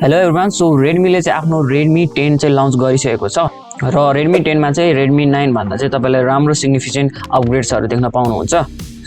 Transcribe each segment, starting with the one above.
Hello everyone, so रेडमीले चाहिँ आफ्नो Redmi 10 चाहिँ लन्च गरिसकेको छ र रेडमी 10 मा चाहिँ रेडमी 9 भन्दा चाहिँ तपाईले राम्रो सिग्निफिकेन्ट अपग्रेड्सहरु देख्न पाउनुहुन्छ।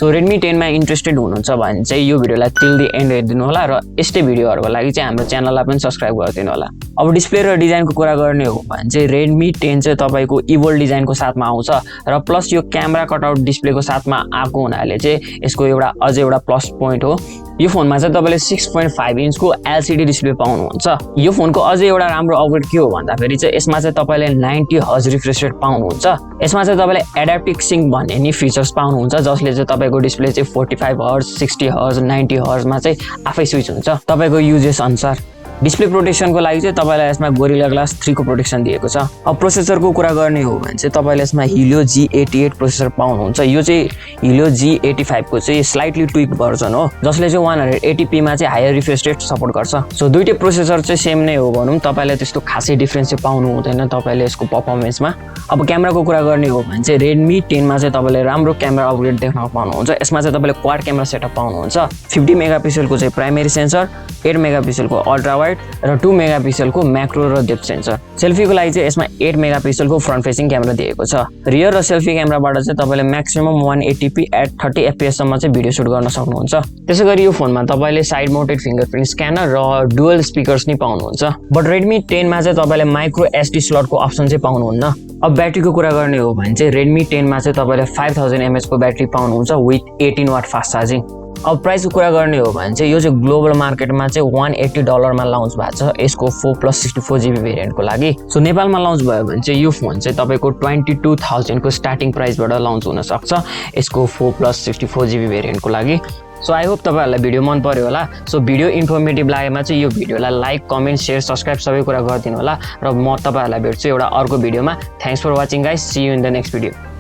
सो रेडमी 10 मा इन्ट्रेस्टेड हुनुहुन्छ भने चाहिँ यो भिडियोलाई टिल द एन्ड हेर्दिनु होला र यस्तै भिडियोहरुको लागि चाहिँ हाम्रो च्यानललाई पनि सब्स्क्राइब गरिदिनु होला। अब डिस्प्ले र डिजाइनको कुरा गर्ने हो भने चाहिँ रेडमी 10 चाहिँ तपाईको इभोल्भ डिजाइनको साथमा आउँछ र प्लस यो क्यामेरा कटआउट डिस्प्लेको साथमा आएको हुनाले चाहिँ यसको अझै एउटा प्लस पोइन्ट हो। यो फोनमा चाहिँ तपाईले 6.5 इन्चको एलसीडी डिस्प्ले पाउनुहुन्छ। यो फोनको अझै एउटा राम्रो अपग्रेड के हो भन्दाखेरि चाहिँ यसमा चाहिँ तपाईले 90 हर्ज रिफ्रेश रेट पाउनुहुन्छ। यसमा चाहिँ तपाईले एडाप्टिभ सिंक भन्ने नि फिचर्स पाउनुहुन्छ जसले चाहिँ तपाईको डिस्प्ले चाहिँ 45 हर्ज, 60 हर्ज, 90 हर्जमा चाहिँ आफै स्विच हुन्छ तपाईको युजेस अनुसार। डिस्प्ले प्रोटेक्सनको लागि चाहिँ तपाईलाई यसमा गोरिल्ला ग्लास 3 को प्रोटेक्सन दिएको छ। अब प्रोसेसरको कुरा गर्ने हो भने चाहिँ तपाईले यसमा Helio G88 प्रोसेसर पाउनुहुन्छ। यो चाहिँ Helio G85 को चाहिँ स्लाइटली ट्विक भर्जन हो जसले चाहिँ 180p मा चाहिँ हायर रिफ्रेश रेट सपोर्ट गर्छ। सो दुईटै प्रोसेसर चाहिँ सेम नै हो भनौं, तपाईले त्यस्तो खासै डिफरेन्स चाहिँ पाउनु हुँदैन तपाईले यसको परफर्मेन्समा। अब क्यामेराको कुरा गर्ने हो भने चाहिँ Redmi 10 मा चाहिँ तपाईले राम्रो क्यामेरा अपग्रेड देख्न पाउनुहुन्छ। यसमा चाहिँ तपाईले क्वाड क्यामेरा सेटअप पाउनुहुन्छ। 50 मेगापिक्सलको चाहिँ प्राइमेरी सेन्सर, 8 मेगापिक्सलको अल्ट्रा वाइड र 2 मेगापिक्सलको म्याक्रो र डेप्थ सेन्सर। सेल्फीको लागि चाहिँ यसमा 8 मेगापिक्सलको फ्रन्ट फेसिङ क्यामेरा दिएको छ। रियर र सेल्फी क्यामेराबाट चाहिँ तपाईले म्याक्सिमम 180p एट 30 fps सम्म चाहिँ भिडियो सुट गर्न सक्नुहुन्छ। त्यसैगरी यो फोनमा तपाईले साइड माउन्टेड फिंगरप्रिन्ट स्क्यानर र डुअल स्पिकर्स नि पाउनुहुन्छ। बट Redmi 10 मा चाहिँ तपाईले माइक्रो SD स्लटको अप्सन चाहिँ पाउनुहुन्न। अब ब्याट्रीको कुरा गर्ने हो भने चाहिँ Redmi 10 मा चाहिँ तपाईले 5000 mAh को ब्याट्री पाउनुहुन्छ विथ 18 वाट फास्ट चार्जिङ। अब प्राइसको कुरा गर्ने हो भने चाहिँ यो चाहिँ ग्लोबल मार्केटमा चाहिँ $180 मा लन्च भएको छ यसको 4+64GB भेरिएन्टको लागि। सो नेपालमा लन्च भयो भने चाहिँ यो फोन चाहिँ तपाईको 22,000 को स्टार्टिङ प्राइसबाट लन्च हुन सक्छ यसको 4+64GB भेरिएन्टको लागि। सो आई होप तपाईहरुलाई भिडियो मन पर्यो होला। सो भिडियो इन्फर्मेटिभ लागेमा चाहिँ यो भिडियोलाई लाइक, कमेन्ट, शेयर, सब्स्क्राइब सबै कुरा गरिदिनु होला र म तपाईहरुलाई भेट्छु एउटा अर्को भिडियोमा। Thanks for watching guys, see you in the next video.